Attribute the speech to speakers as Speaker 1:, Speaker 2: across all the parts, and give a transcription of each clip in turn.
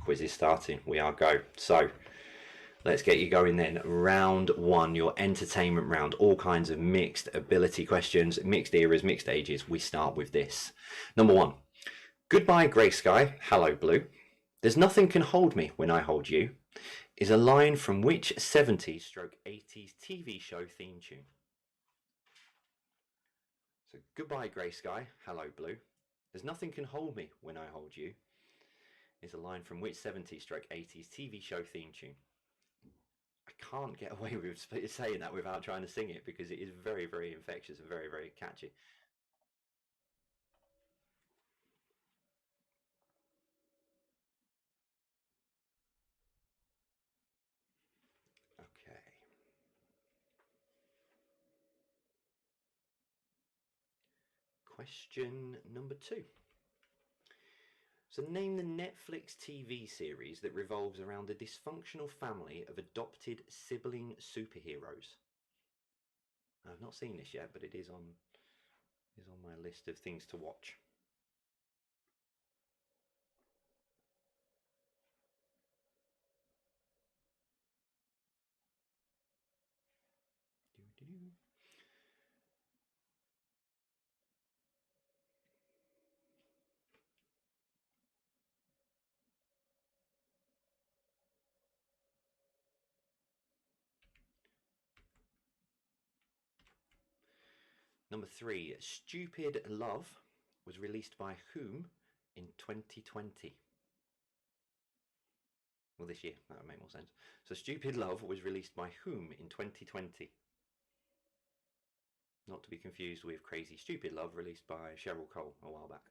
Speaker 1: Quiz is starting. We are go. So let's get you going then. Round one, your entertainment round. All kinds of mixed ability questions, mixed eras, mixed ages. We start with this. Number one. Goodbye grey sky, hello blue. There's nothing can hold me when I hold you is a line from which 70s stroke 80s TV show theme tune? So goodbye grey sky, hello blue. There's nothing can hold me when I hold you is a line from which 70s stroke 80s TV show theme tune? I can't get away with saying that without trying to sing it because it is very, very infectious and very, very catchy. Okay. Question number two. So name the Netflix TV series that revolves around a dysfunctional family of adopted sibling superheroes. I've not seen this yet, but it is on my list of things to watch. Number three, Stupid Love was released by whom in 2020? Well, this year, that would make more sense. So Stupid Love was released by whom in 2020? Not to be confused with Crazy Stupid Love, released by Cheryl Cole a while back.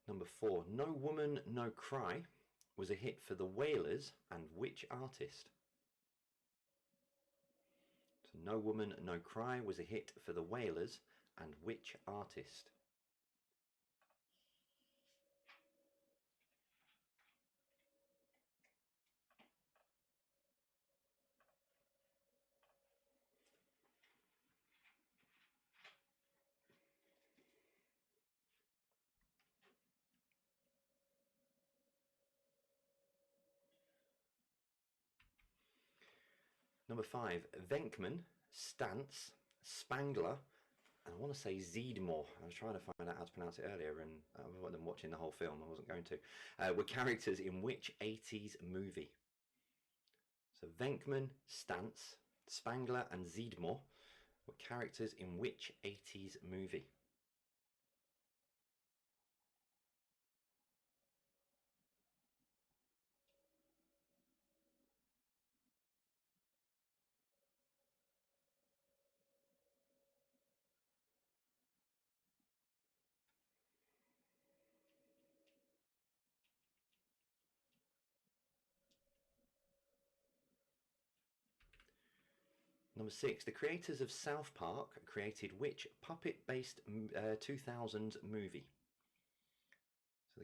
Speaker 1: Number four, No Woman, No Cry was a hit for the Wailers and which artist? So No Woman, No Cry was a hit for the Wailers and which artist? Number five, Venkman, Stantz, Spangler, and I want to say Zeedmore. I was trying to find out how to pronounce it earlier, and I wasn't watching the whole film. I wasn't going to. Were characters in which 80s movie? So Venkman, Stantz, Spangler, and Zeedmore were characters in which 80s movie? Number six, the creators of South Park created which puppet-based 2000s movie? So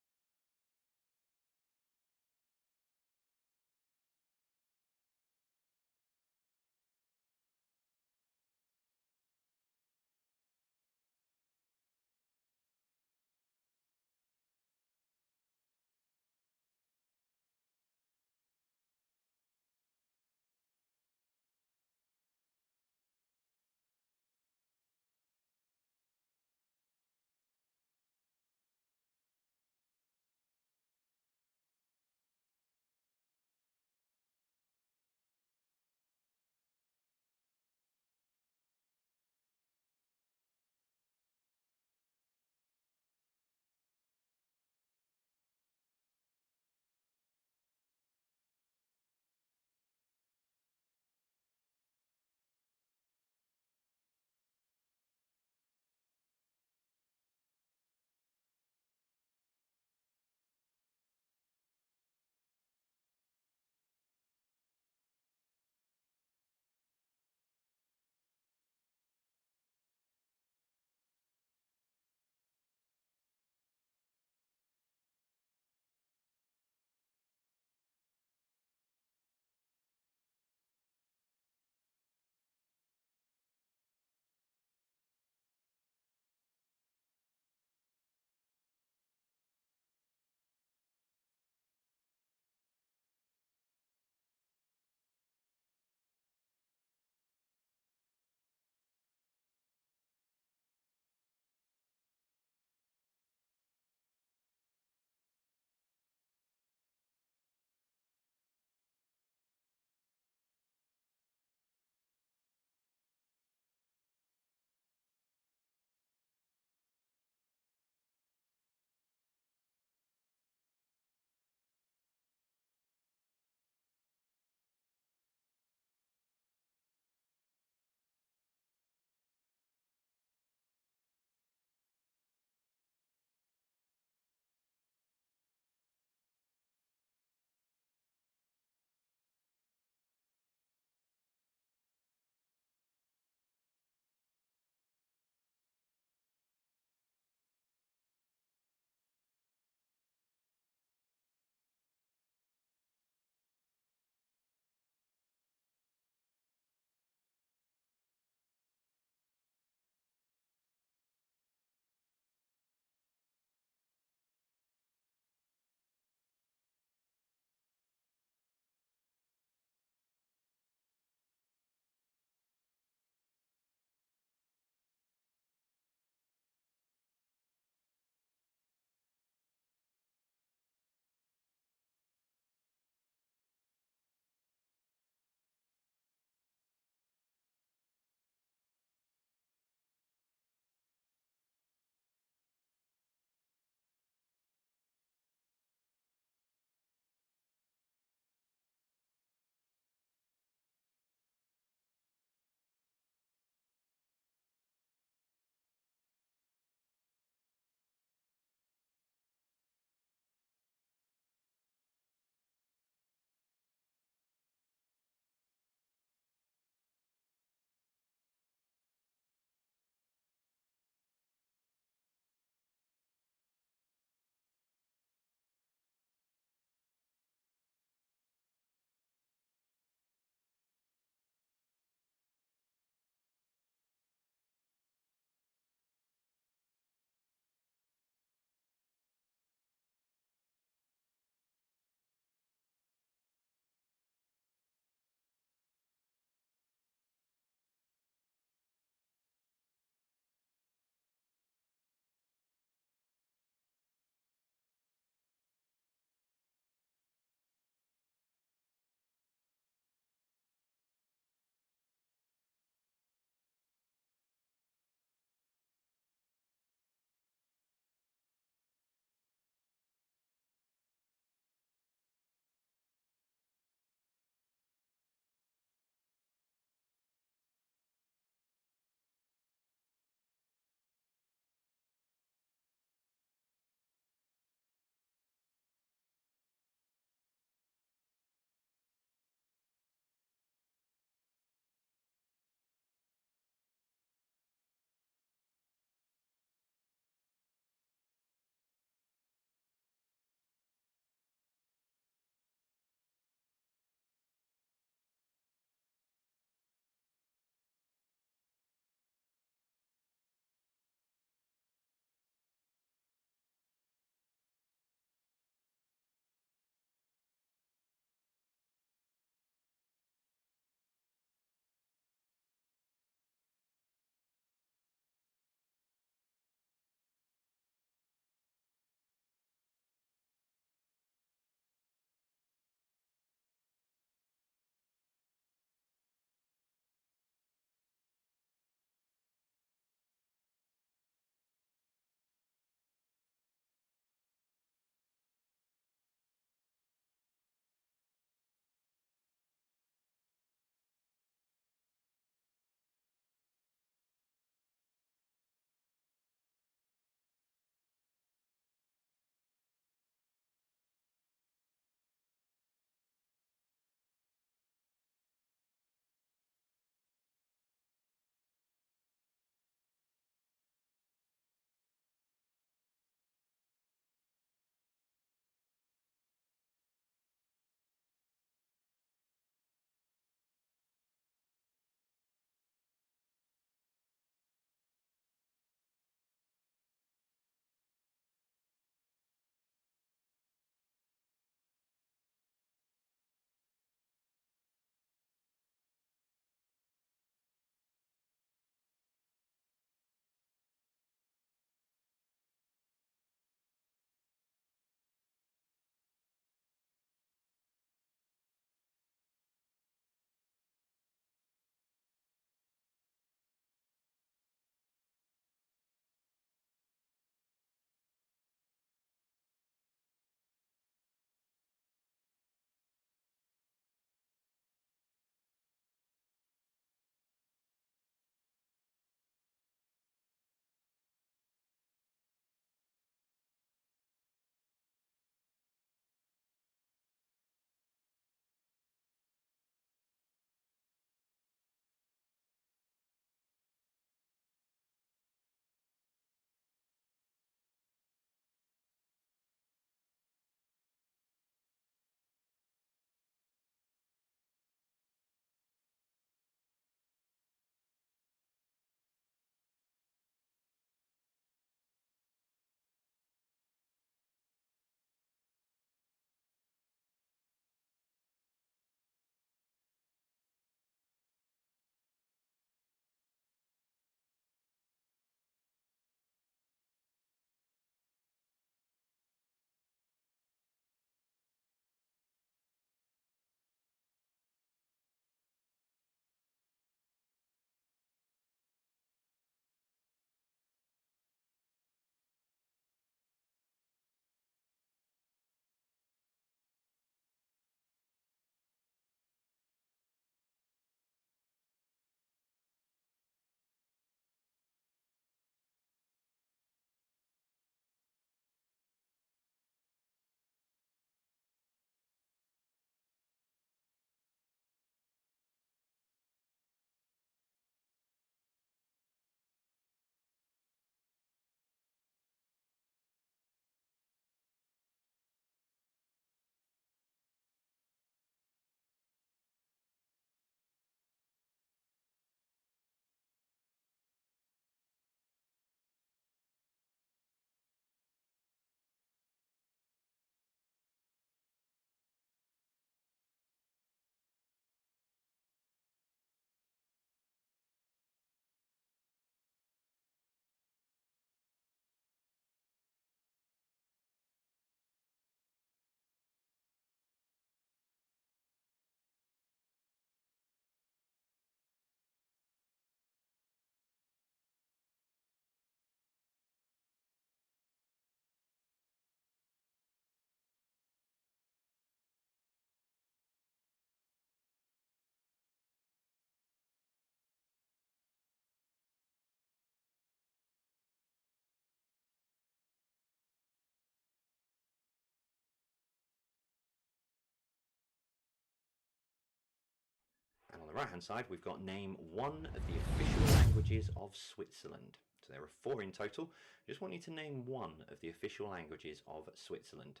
Speaker 1: the right hand side, we've got name one of the official languages of Switzerland. So there are 4 in total. Just want you to name one of the official languages of Switzerland.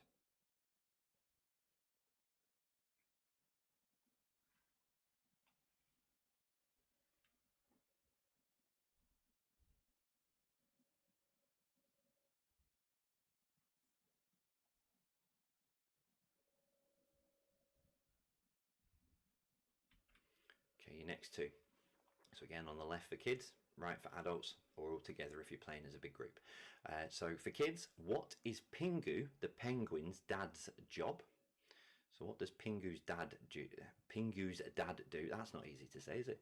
Speaker 1: Okay, your next 2. So again, on the left for kids, right for adults, or all together if you're playing as a big group. So for kids, what is Pingu, the penguin's dad's job? So what does Pingu's dad do? Pingu's dad do? That's not easy to say, is it?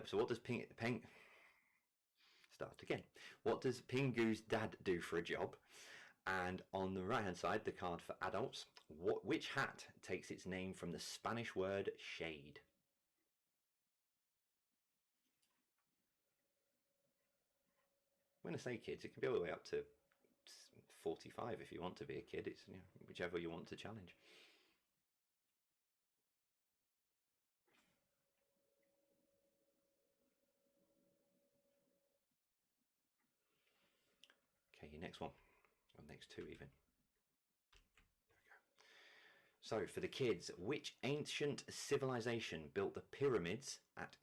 Speaker 1: So what does Start again. What does Pingu's dad do for a job? And on the right hand side, the card for adults, which hat takes its name from the Spanish word shade? When I say kids, it can be all the way up to 45 if you want to be a kid. It's whichever you want to challenge. Okay, your next one, or next 2 even. There we go. So for the kids, which ancient civilization built the pyramids at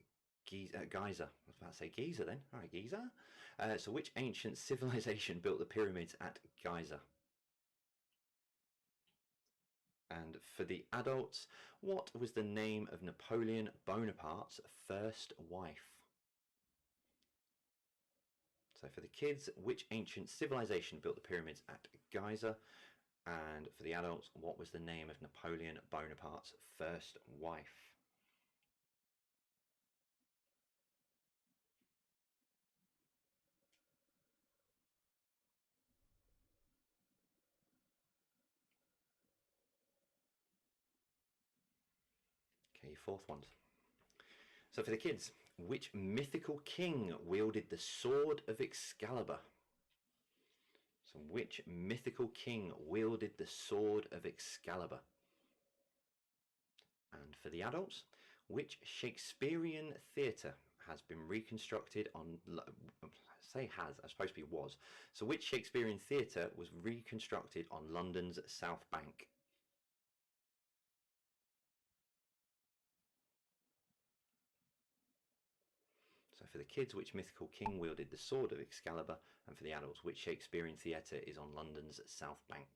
Speaker 1: Giza? I was about to say Giza then. All right, Giza. So which ancient civilization built the pyramids at Giza? And for the adults, what was the name of Napoleon Bonaparte's first wife? So for the kids, which ancient civilization built the pyramids at Giza? And for the adults, what was the name of Napoleon Bonaparte's first wife? Okay, your 4th ones. So for the kids, which mythical king wielded the sword of Excalibur? So which mythical king wielded the sword of Excalibur? And for the adults, which Shakespearean theatre has been reconstructed on, say has, I suppose it was. So which Shakespearean theatre was reconstructed on London's South Bank? So for the kids, which mythical king wielded the sword of Excalibur? And for the adults, which Shakespearean theatre is on London's South Bank?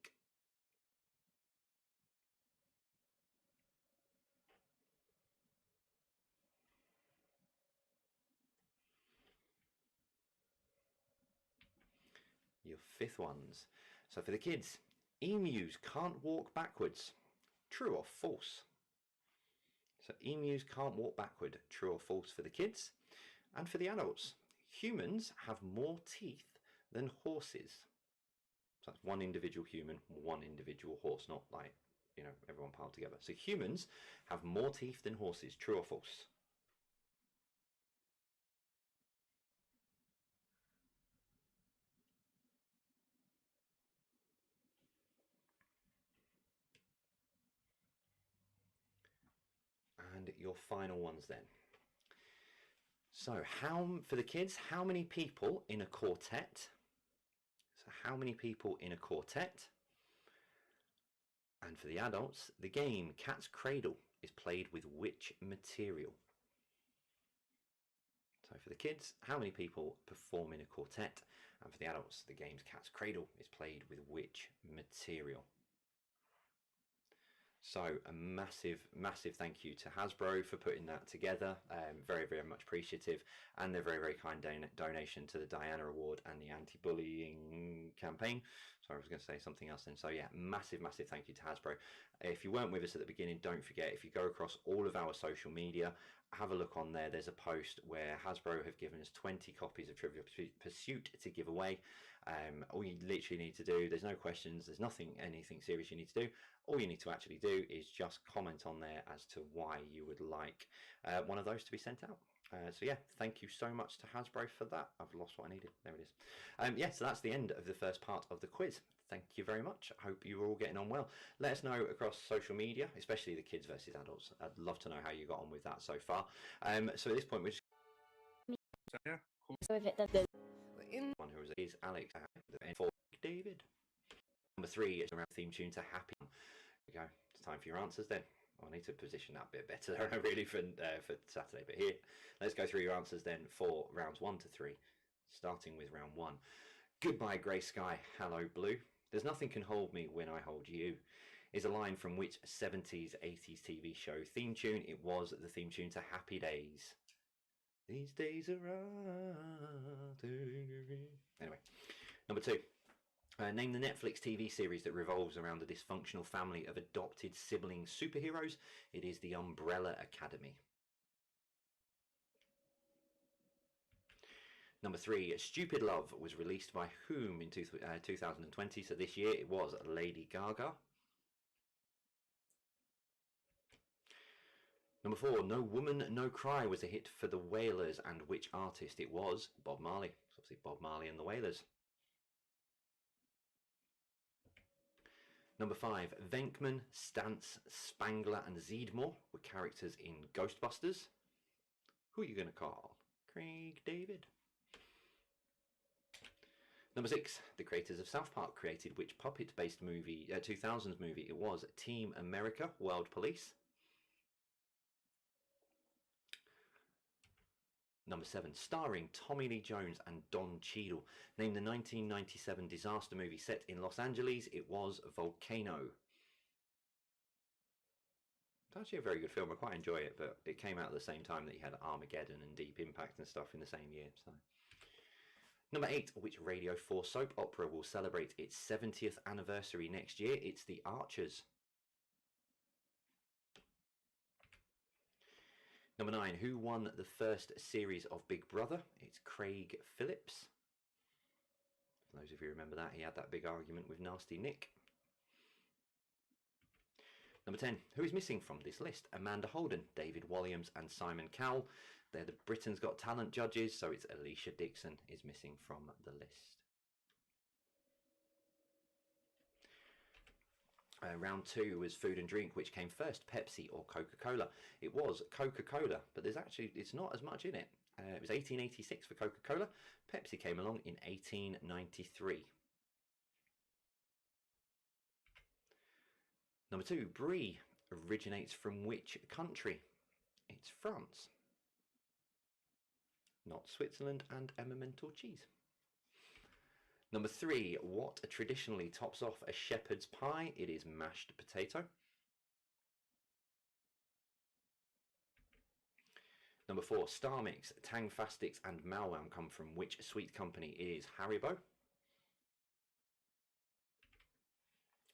Speaker 1: Your 5th ones. So for the kids, emus can't walk backwards. True or false? So emus can't walk backward. True or false for the kids? And for the adults, humans have more teeth than horses. So that's one individual human, one individual horse, not like, everyone piled together. So humans have more teeth than horses. True or false? And your final ones then. So for the kids, how many people in a quartet? So how many people in a quartet? And for the adults, the game Cat's Cradle is played with which material? So for the kids, how many people perform in a quartet? And for the adults, the game's Cat's Cradle is played with which material? So a massive, massive thank you to Hasbro for putting that together. Very, very much appreciative, and their very, very kind donation to the Diana Award and the anti-bullying campaign. Sorry, I was going to say something else then. So yeah, massive, massive thank you to Hasbro. If you weren't with us at the beginning, don't forget, if you go across all of our social media, have a look on there. There's a post where Hasbro have given us 20 copies of Trivial Pursuit to give away. All you literally need to do, there's no questions, there's anything serious you need to do. All you need to actually do is just comment on there as to why you would like one of those to be sent out. So yeah, thank you so much to Hasbro for that. I've lost what I needed. There it is. Yeah, so that's the end of the first part of the quiz. Thank you very much. I hope you are all getting on well. Let us know across social media, especially the kids versus adults. I'd love to know how you got on with that so far. So at this point, we're just
Speaker 2: So if it doesn't.
Speaker 1: one who is Alex for David. Number 3 is around theme tune to Happy. Here we go. It's time for your answers then. I need to position that a bit better really for Saturday. But here, let's go through your answers then for rounds 1 to 3, starting with round 1. Goodbye, grey sky. Hello, blue. There's nothing can hold me when I hold you. Is a line from which 70s, 80s TV show theme tune? It was the theme tune to Happy Days. These days are anyway. Number 2. Name the Netflix TV series that revolves around a dysfunctional family of adopted sibling superheroes. It is The Umbrella Academy. Number 3, Stupid Love was released by whom in 2020? So this year it was Lady Gaga. Number 4, No Woman, No Cry was a hit for the Wailers, and which artist? It was Bob Marley. So obviously Bob Marley and the Wailers. Number 5, Venkman, Stantz, Spangler and Zeedmore were characters in Ghostbusters. Who are you going to call? Craig David. Number 6, the creators of South Park created which puppet-based movie, 2000s movie? It was Team America, World Police. Number 7, starring Tommy Lee Jones and Don Cheadle. Name the 1997 disaster movie set in Los Angeles. It was Volcano. It's actually a very good film. I quite enjoy it, but it came out at the same time that you had Armageddon and Deep Impact and stuff in the same year. So. Number 8, which Radio 4 soap opera will celebrate its 70th anniversary next year? It's The Archers. Number 9, who won the first series of Big Brother? It's Craig Phillips. For those of you who remember that, he had that big argument with Nasty Nick. Number 10, who is missing from this list? Amanda Holden, David Walliams and Simon Cowell. They're the Britain's Got Talent judges, so it's Alicia Dixon is missing from the list. Round 2 was food and drink. Which came first, Pepsi or Coca-Cola? It was Coca-Cola, but it's not as much in it. It was 1886 for Coca-Cola. Pepsi came along in 1893. Number 2, Brie originates from which country? It's France. Not Switzerland and Emmental cheese. Number 3, what traditionally tops off a shepherd's pie? It is mashed potato. Number 4, Star Mix, Tang Fastix and Malwam come from which sweet company? It is Haribo.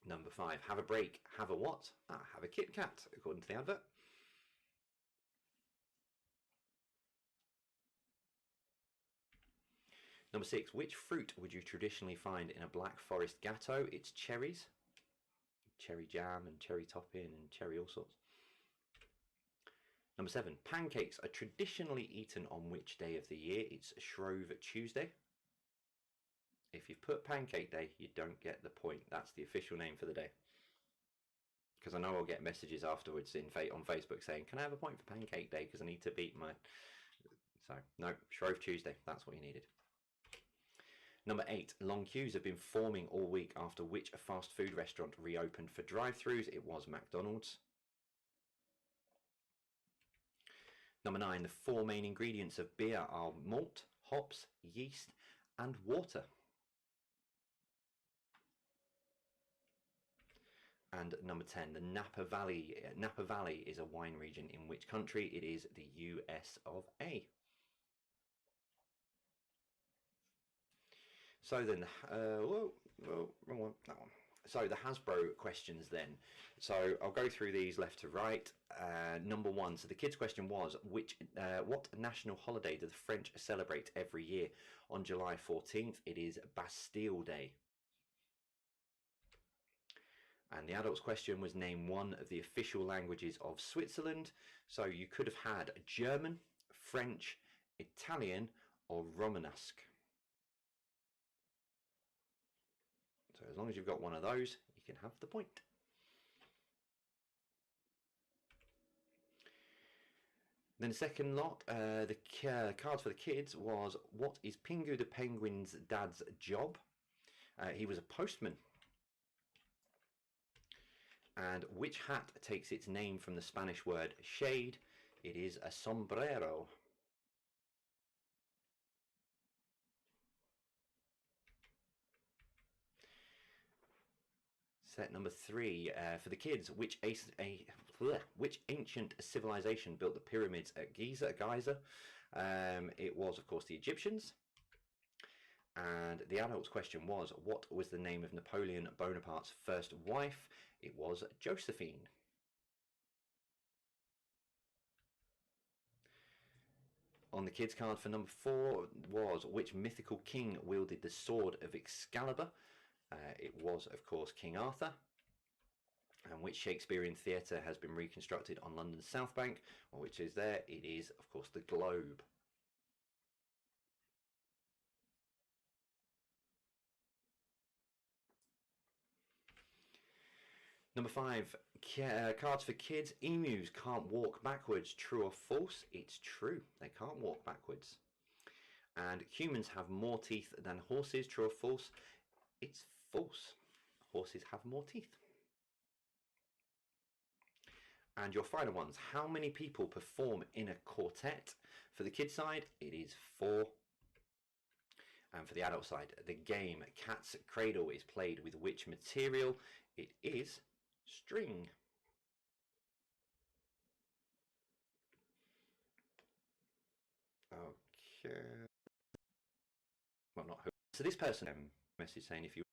Speaker 1: Number 5, have a break, have a what? Have a Kit Kat, according to the advert. Number 6, which fruit would you traditionally find in a Black Forest gatto? It's cherries. Cherry jam and cherry topping and cherry all sorts. Number 7, pancakes are traditionally eaten on which day of the year? It's Shrove Tuesday. If you've put Pancake Day, you don't get the point. That's the official name for the day. Because I know I'll get messages afterwards on Facebook saying, can I have a point for Pancake Day? Because I need to beat my... So, no, Shrove Tuesday. That's what you needed. Number 8, long queues have been forming all week after which fast food restaurant reopened for drive-thrus? It was McDonald's. Number 9, the 4 main ingredients of beer are malt, hops, yeast, and water. And number 10, the Napa Valley. Napa Valley is a wine region in which country? It is the US of A. So then, wrong one, that one. So the Hasbro questions then. So I'll go through these left to right. Number 1, so the kids' question was, what national holiday do the French celebrate every year? On July 14th, it is Bastille Day. And the adults' question was, name one of the official languages of Switzerland. So you could have had German, French, Italian, or Romanesque? So as long as you've got one of those, you can have the point. Then the second lot, the cards for the kids was, what is Pingu the Penguin's dad's job? He was a postman. And which hat takes its name from the Spanish word shade? It is a sombrero. Set number 3, for the kids, which ancient civilization built the pyramids at Giza? It was, of course, the Egyptians. And the adults question was, what was the name of Napoleon Bonaparte's first wife? It was Josephine. On the kids card for number 4 was, which mythical king wielded the sword of Excalibur? It was, of course, King Arthur. And which Shakespearean theatre has been reconstructed on London's South Bank? Well, which is there? It is, of course, the Globe. Number 5, cards for kids. Emus can't walk backwards. True or false? It's true. They can't walk backwards. And humans have more teeth than horses. True or false? It's false. Horses have more teeth. And your final ones. How many people perform in a quartet? For the kids side, it is 4. And for the adult side, the game Cat's Cradle is played with which material? It is string. Okay. Well, not who. So this person message saying if you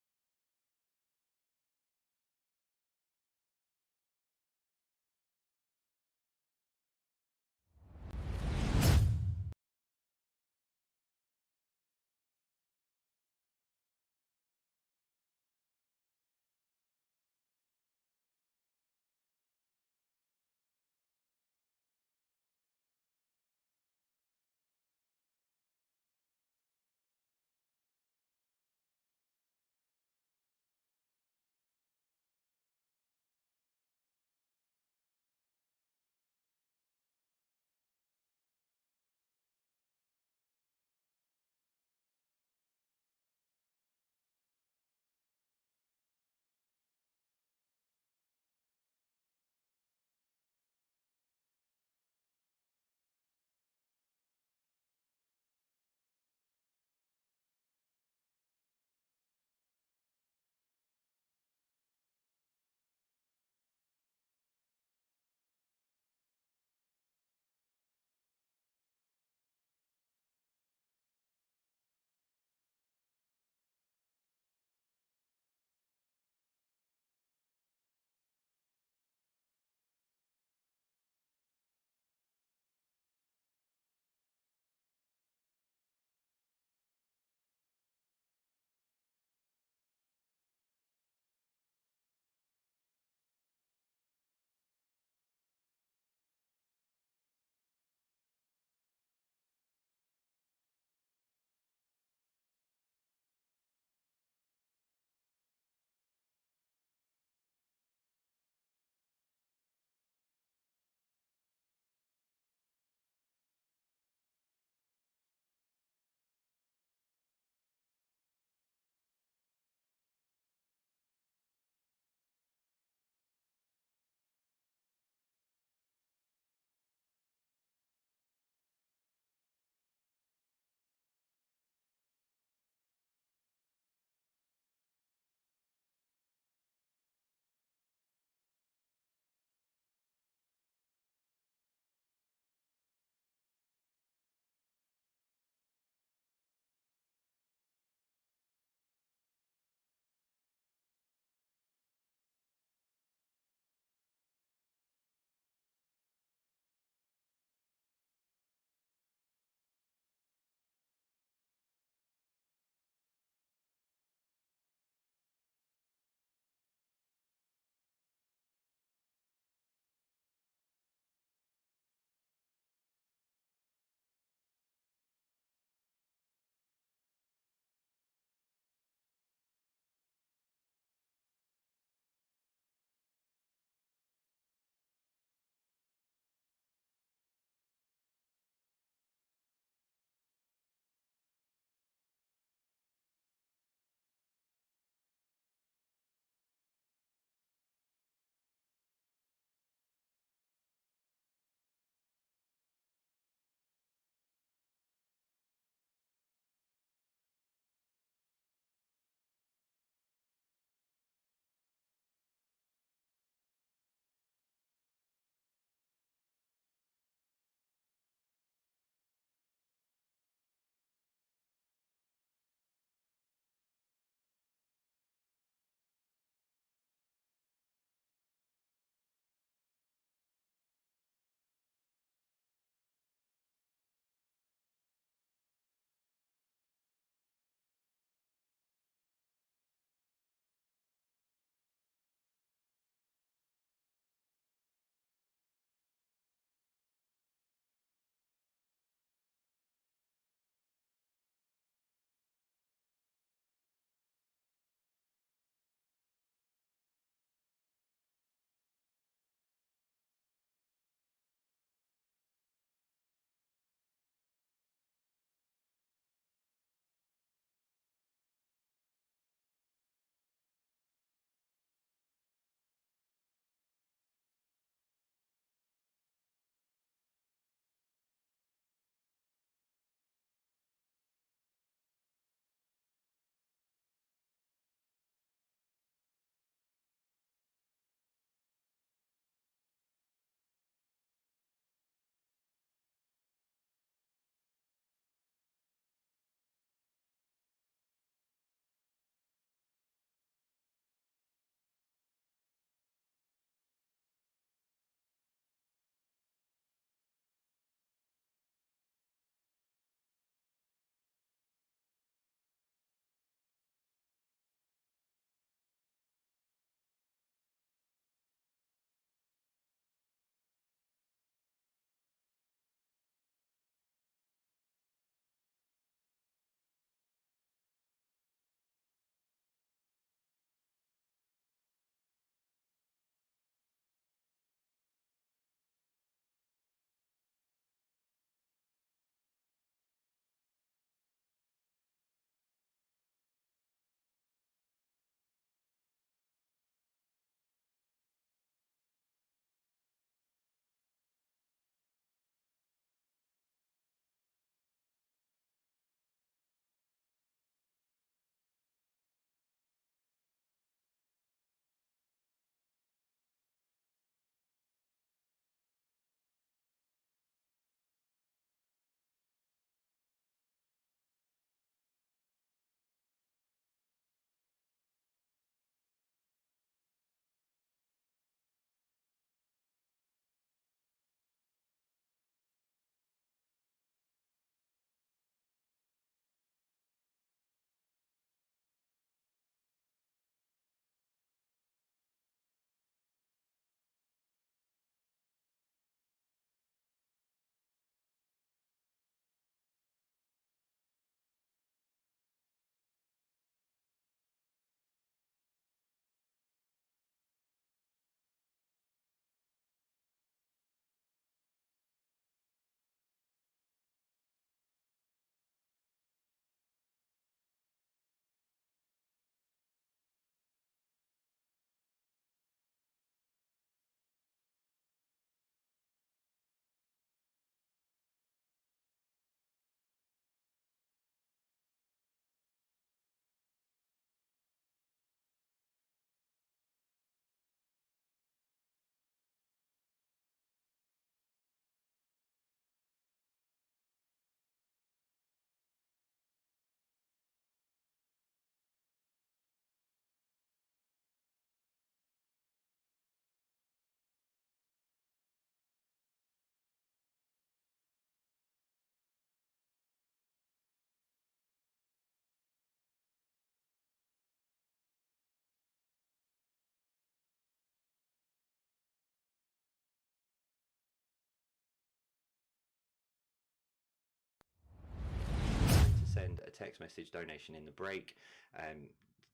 Speaker 1: text message donation in the break.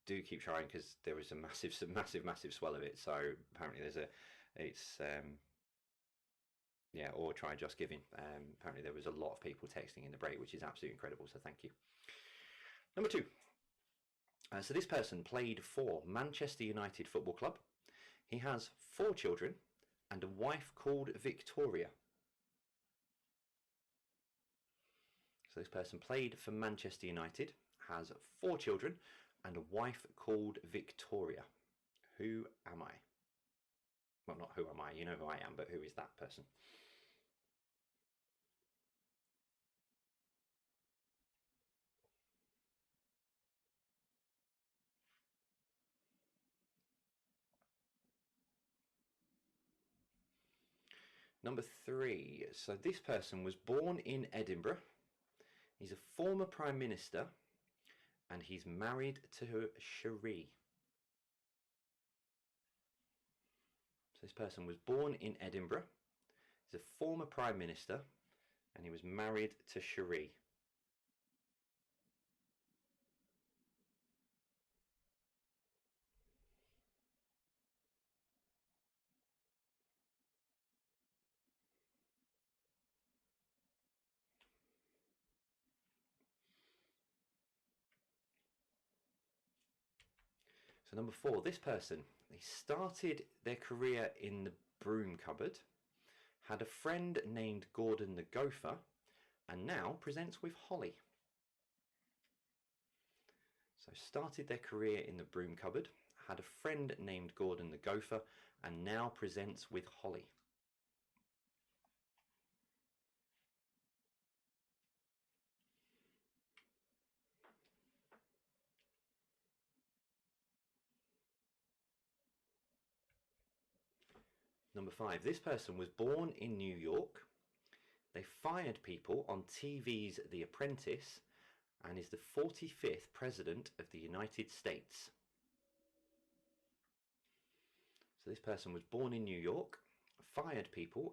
Speaker 1: Do keep trying, because there was a massive swell of it. So apparently yeah, or try Just Giving. Apparently there was a lot of people texting in the break, which is absolutely incredible. So thank you. Number 2. So this person played for Manchester United Football Club. He has 4 children and a wife called Victoria. So this person played for Manchester United, has 4 children and a wife called Victoria. Who am I? Well, not who am I, you know who I am, but who is that person? Number 3. So this person was born in Edinburgh. He's a former Prime Minister and he's married to Cherie. So this person was born in Edinburgh. He's a former Prime Minister and he was married to Cherie. So number 4, this person, they started their career in the broom cupboard, had a friend named Gordon the Gopher, and now presents with Holly. So started their career in the broom cupboard, had a friend named Gordon the Gopher, and now presents with Holly. Number 5, this person was born in New York. They fired people on TV's The Apprentice and is the 45th President of the United States. So this person was born in New York, fired people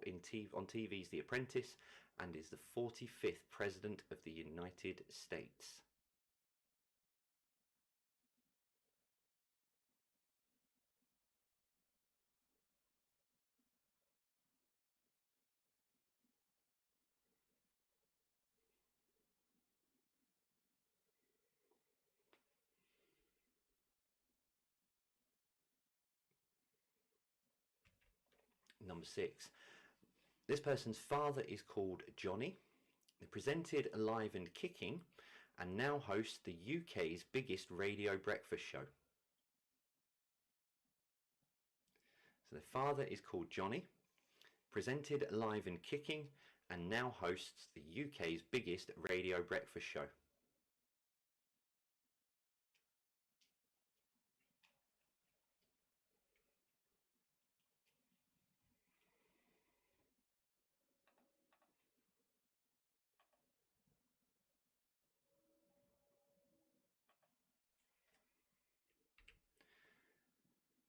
Speaker 1: on TV's The Apprentice, and is the 45th President of the United States. Number 6. This person's father is called Johnny. They presented Alive and Kicking and now host the UK's biggest radio breakfast show. So their father is called Johnny, presented Alive and Kicking, and now hosts the UK's biggest radio breakfast show.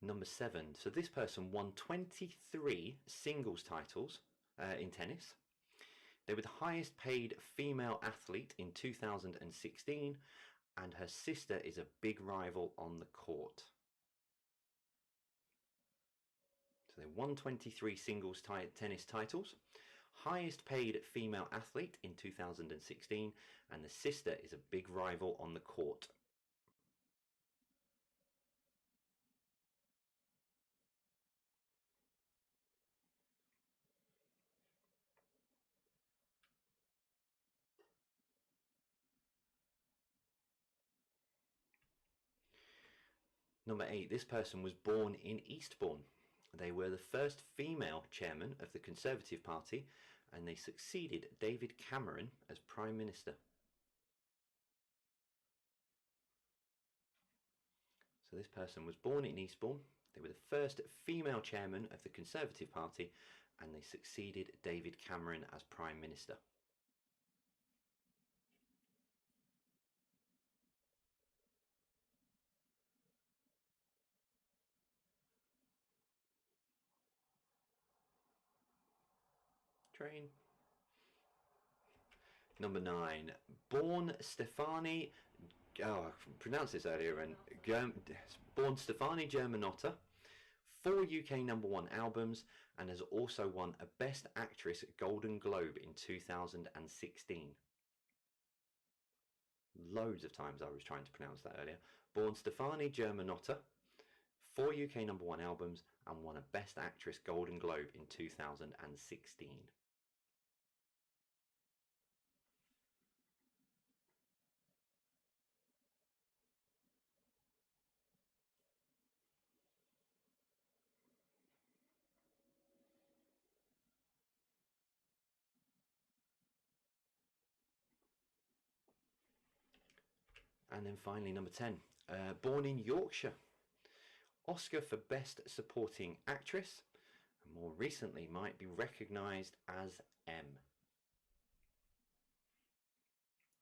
Speaker 1: Number 7. So this person won 23 singles titles in tennis. They were the highest paid female athlete in 2016, and her sister is a big rival on the court. So they won 23 singles tennis titles, highest paid female athlete in 2016, and the sister is a big rival on the court. Number 8, this person was born in Eastbourne. They were the first female chairman of the Conservative Party, and they succeeded David Cameron as Prime Minister. So this person was born in Eastbourne. They were the first female chairman of the Conservative Party, and they succeeded David Cameron as Prime Minister. Train. Number 9, born Stefani. Oh, I pronounced this earlier. And born Stefani Germanotta. 4 UK #1 albums, and has also won a Best Actress Golden Globe in 2016. Loads of times I was trying to pronounce that earlier. Born Stefani Germanotta, 4 UK #1 albums, and won a Best Actress Golden Globe in 2016. And then finally, number 10, born in Yorkshire. Oscar for Best Supporting Actress, and more recently might be recognised as M.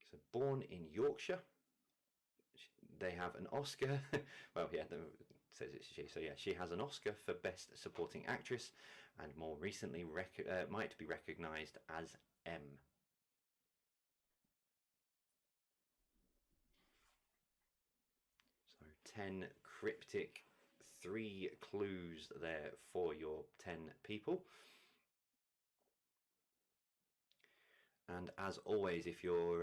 Speaker 1: So born in Yorkshire, they have an Oscar. Well, yeah, it says it's she. So yeah, she has an Oscar for Best Supporting Actress, and more recently might be recognised as M. So 10 cryptic, 3 clues there for your 10 people. And as always, if you've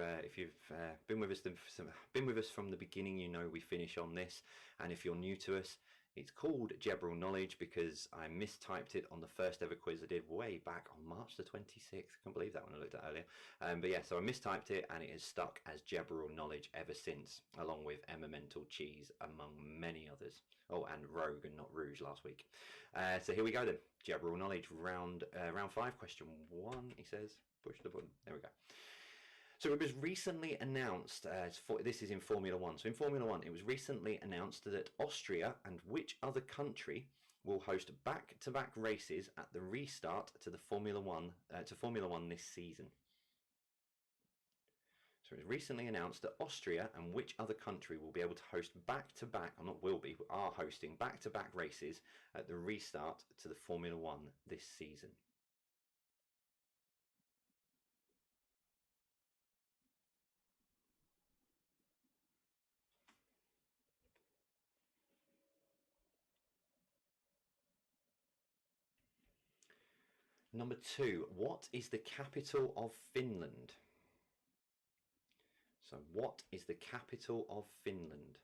Speaker 1: been with us from the beginning, you know we finish on this. And if you're new to us, it's called Gebral Knowledge because I mistyped it on the first ever quiz I did way back on March the 26th. I can't believe that when I looked at earlier. But yeah, so I mistyped it and it has stuck as Gebral Knowledge ever since, along with Emmental Cheese, among many others. Oh, and Rogue and not Rouge last week. So here we go then. Gebral Knowledge, round 5, question 1, he says. Push the button. There we go. So it was recently announced, this is in Formula One. So in Formula One, it was recently announced that Austria and which other country will host back-to-back races at the restart to Formula One this season. So it was recently announced that Austria and which other country will be able to host back-to-back, or not will be, are hosting back-to-back races at the restart to the Formula One this season. Number 2, what is the capital of Finland? So what is the capital of Finland?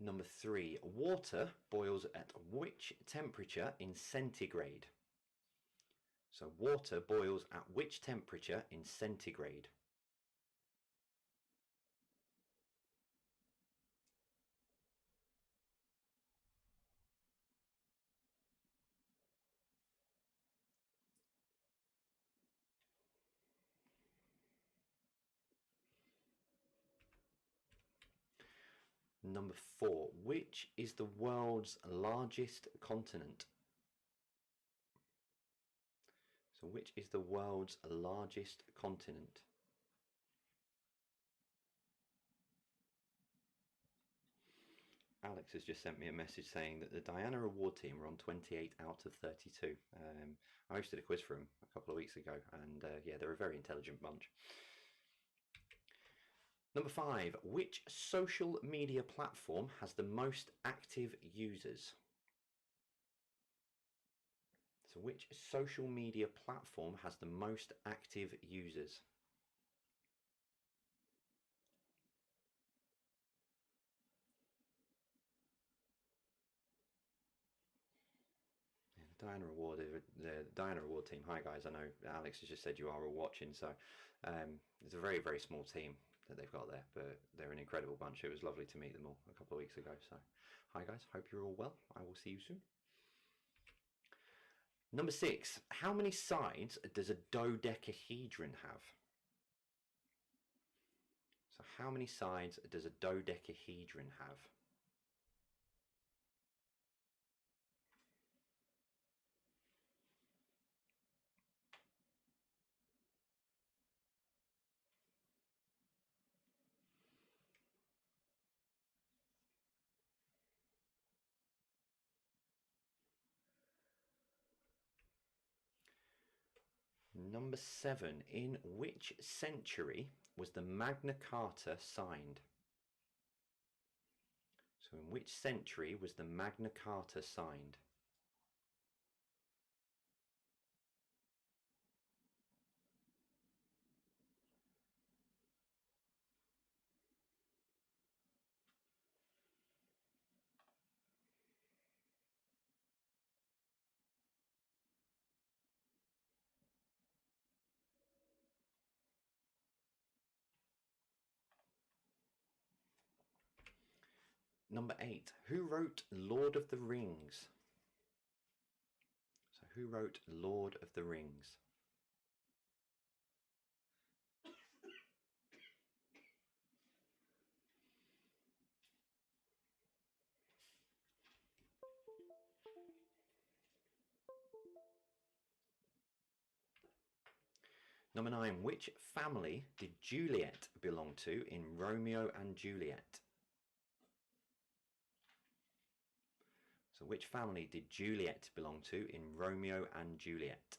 Speaker 1: Number 3, water boils at which temperature in centigrade? So water boils at which temperature in centigrade? Number 4, which is the world's largest continent? So which is the world's largest continent? Alex has just sent me a message saying that the Diana Award team are on 28 out of 32. I hosted a quiz for them a couple of weeks ago, and yeah, they're a very intelligent bunch. Number 5, which social media platform has the most active users? So which social media platform has the most active users? Diana Award, the Diana Award team. Hi guys, I know Alex has just said you are all watching, so it's a very, very small team that they've got there, but they're an incredible bunch. It was lovely to meet them all a couple of weeks ago. So hi guys, hope you're all well. I will see you soon. Number 6, how many sides does a dodecahedron have? So how many sides does a dodecahedron have? Number 7. In which century was the Magna Carta signed? So in which century was the Magna Carta signed? Number 8. Who wrote Lord of the Rings? So who wrote Lord of the Rings? Number 9. Which family did Juliet belong to in Romeo and Juliet? So which family did Juliet belong to in Romeo and Juliet?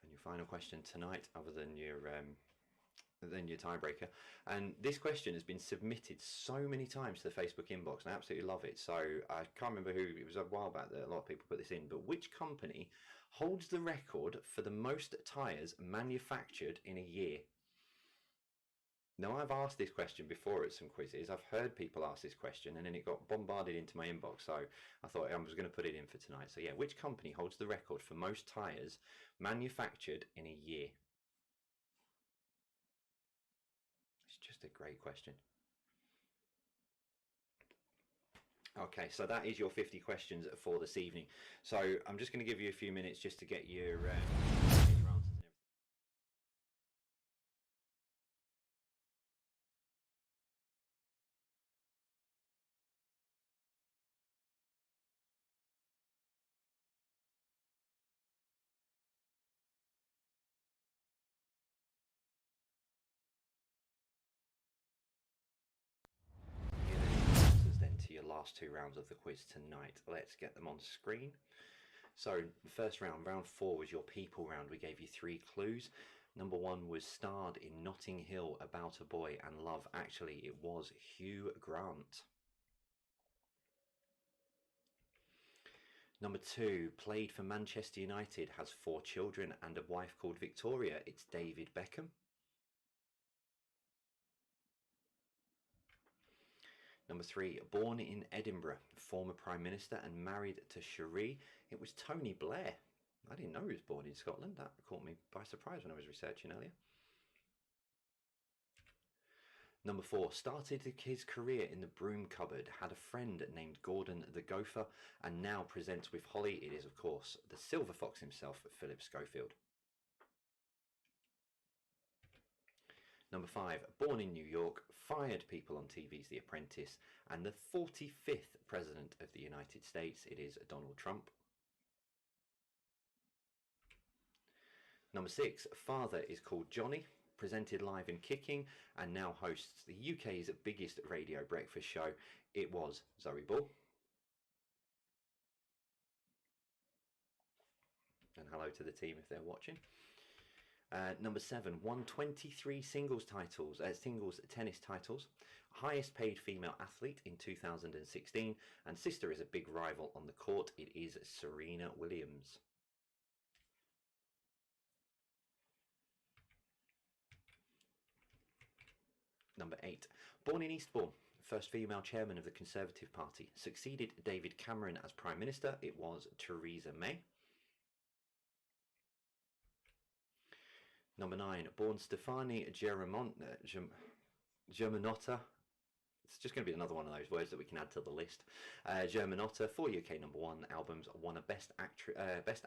Speaker 1: And your final question tonight, other than your tiebreaker. And this question has been submitted so many times to the Facebook inbox, and I absolutely love it. So I can't remember who, it was a while back that a lot of people put this in, but which company holds the record for the most tyres manufactured in a year? Now, I've asked this question before at some quizzes. I've heard people ask this question, and then it got bombarded into my inbox. So I thought I was going to put it in for tonight. So yeah, which company holds the record for most tyres manufactured in a year? It's just a great question. Okay, so that is your 50 questions for this evening. So I'm just going to give you a few minutes just to get your answers and everything. Here are the answers then to your last 2 rounds of the quiz tonight. Let's get them on screen. So the first round, round 4, was your people round. We gave you 3 clues. Number 1 was starred in Notting Hill, About a Boy and Love Actually. It was Hugh Grant. Number 2, played for Manchester United, has 4 children and a wife called Victoria. It's David Beckham. Number 3, born in Edinburgh, former Prime Minister and married to Cherie. It was Tony Blair. I didn't know he was born in Scotland. That caught me by surprise when I was researching earlier. Number 4, started his career in the broom cupboard, had a friend named Gordon the Gopher, and now presents with Holly. It is, of course, the Silver Fox himself, Philip Schofield. Number 5, born in New York, fired people on TV's The Apprentice, and the 45th President of the United States. It is Donald Trump. Number 6, father is called Johnny, presented live in Kicking, and now hosts the UK's biggest radio breakfast show. It was Zoe Ball. And hello to the team if they're watching. Number 7, won 23 singles tennis titles, highest paid female athlete in 2016, and sister is a big rival on the court. It is Serena Williams. Number 8, born in Eastbourne, first female chairman of the Conservative Party, succeeded David Cameron as Prime Minister. It was Theresa May. Number 9, born Stefani Germanotta. It's just going to be another one of those words that we can add to the list. Germanotta, 4 UK number 1 albums, won a Best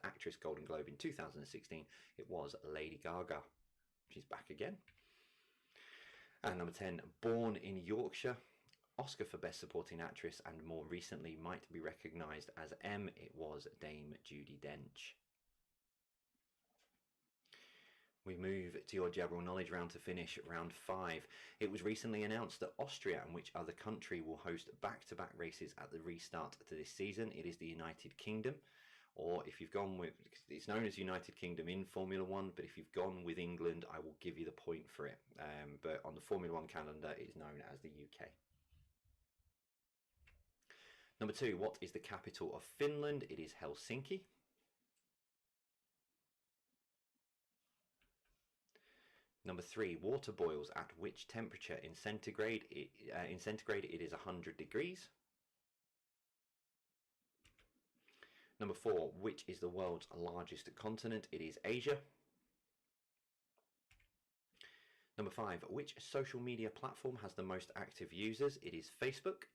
Speaker 1: Actress Golden Globe in 2016. It was Lady Gaga. She's back again. And number 10, born in Yorkshire, Oscar for Best Supporting Actress, and more recently might be recognised as M. It was Dame Judi Dench. We move to your general knowledge round to finish round 5. It was recently announced that Austria and which other country will host back-to-back races at the restart to this season. It is the United Kingdom, or if you've gone with, it's known as United Kingdom in Formula 1, but if you've gone with England, I will give you the point for it. But on the Formula 1 calendar, it is known as the UK. Number 2, what is the capital of Finland? It is Helsinki. Number 3, water boils at which temperature in centigrade? In centigrade, it is 100 degrees. Number 4, which is the world's largest continent? It is Asia. Number 5, which social media platform has the most active users? It is Facebook.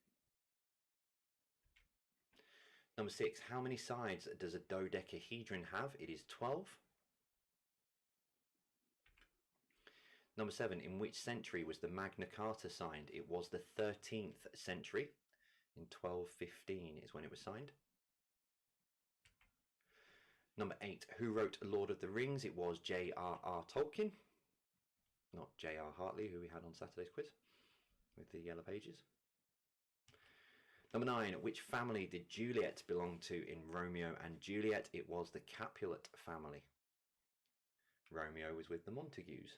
Speaker 1: Number 6, how many sides does a dodecahedron have? It is 12. Number 7, in which century was the Magna Carta signed? It was the 13th century. In 1215 is when it was signed. Number 8, who wrote Lord of the Rings? It was J.R.R. Tolkien, not J.R. Hartley, who we had on Saturday's quiz with the yellow pages. Number 9, which family did Juliet belong to in Romeo and Juliet? It was the Capulet family. Romeo was with the Montagues.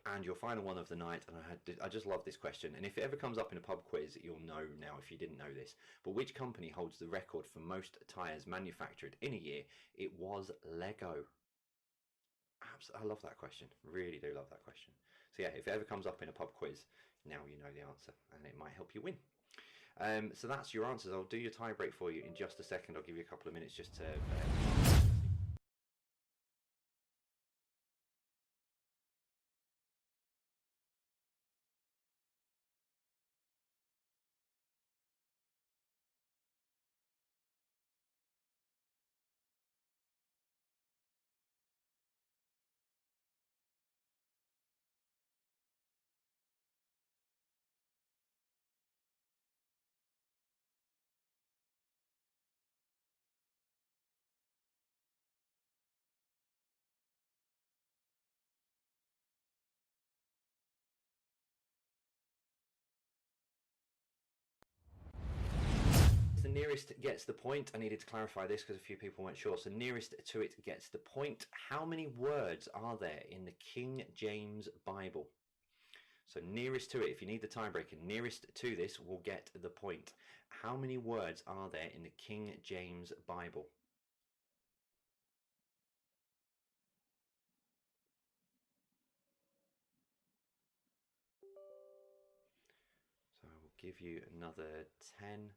Speaker 1: And your final one of the night, and I just love this question, and if it ever comes up in a pub quiz, you'll know now if you didn't know this, but which company holds the record for most tyres manufactured in a year? It was Lego. I love that question, really do love that question. So yeah, if it ever comes up in a pub quiz, now you know the answer, and it might help you win. So that's your answers. I'll do your tie break for you in just a second. I'll give you a couple of minutes just to... The nearest gets the point. I needed to clarify this because a few people weren't sure. So nearest to it gets the point. How many words are there in the King James Bible? So nearest to it, if you need the tiebreaker, nearest to this will get the point. How many words are there in the King James Bible? So I will give you another 10,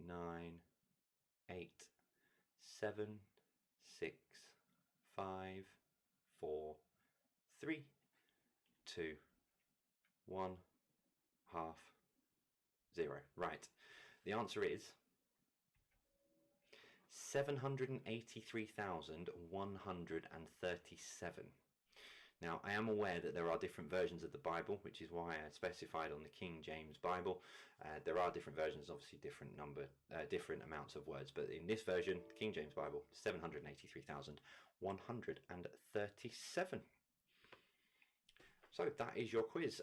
Speaker 1: 9, 8, 7, 6, 5, 4, 3, 2, 1, half, 0. Right. The answer is 783,137. Now, I am aware that there are different versions of the Bible, which is why I specified on the King James Bible. There are different versions, obviously different amounts of words, but in this version, the King James Bible, 783,137. So that is your quiz.